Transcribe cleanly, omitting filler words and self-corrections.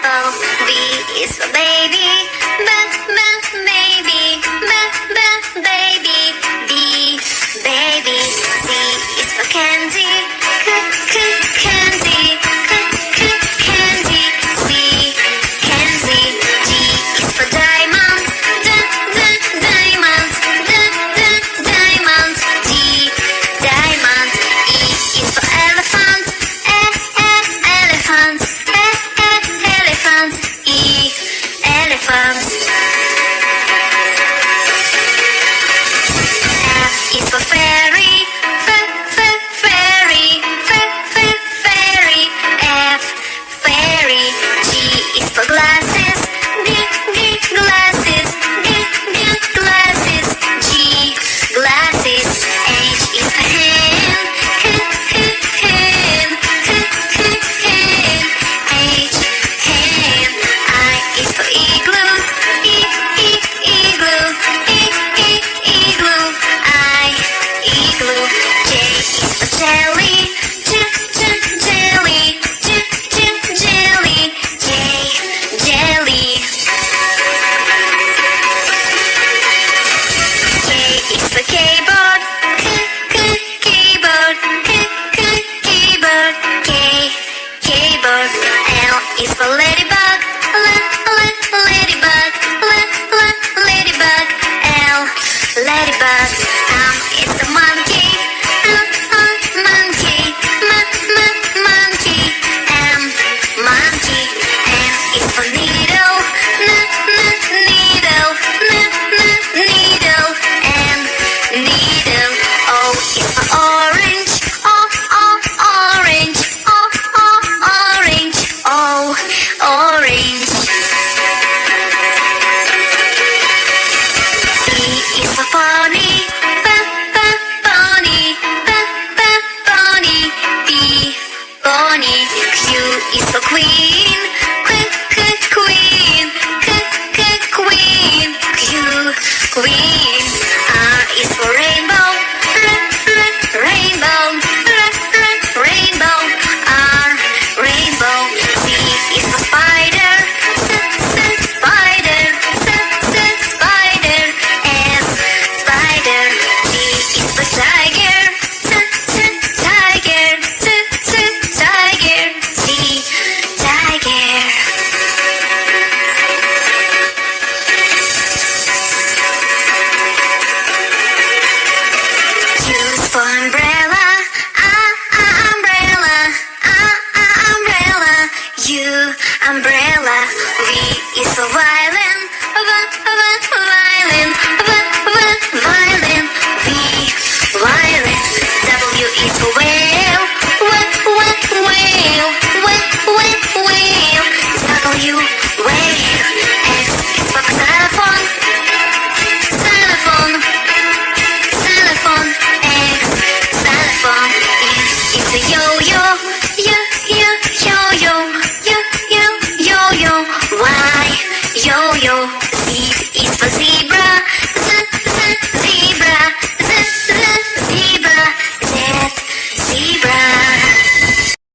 apple. B is for baby. Baby. Baby. B, baby. C is for candy. Candy. Candy. C, candy. D is for diamond. Diamond. Diamond. D, diamond. E is for elephant. Elephant. Elephant. E, elephant. F is for fairy. Fairy. Fairy. F, fairy. G is for glasses. Glasses. Glasses. G, glasses. H is for hand. Hand. H, hand. I is for igloo. Igloo. Igloo. I, igloo. J is for jelly. Jelly. Jelly. J, jelly. K is for keyboard. Keyboard. Keyboard. K, keyboard. L is for ladybug. Ladybug. Ladybug. L, ladybug. M is for monkey. Monkey. Monkey. M, monkey. N is for needle. Needle. Needle. N, needle. O is for orange. Orange. Orange. O, orange. P is for pony. Pony. Pony. P, pony. Q is for queen. Queen. Queen. Q, queen. R is for rainbow. Rainbow. Rainbow. R, rainbow. C is for spider. Spider. Spider. S, spider. T is for tiger. Tiger. Tiger. T, tiger. Use for umbrella. Umbrella. Umbrella. U, umbrella. V is for violet.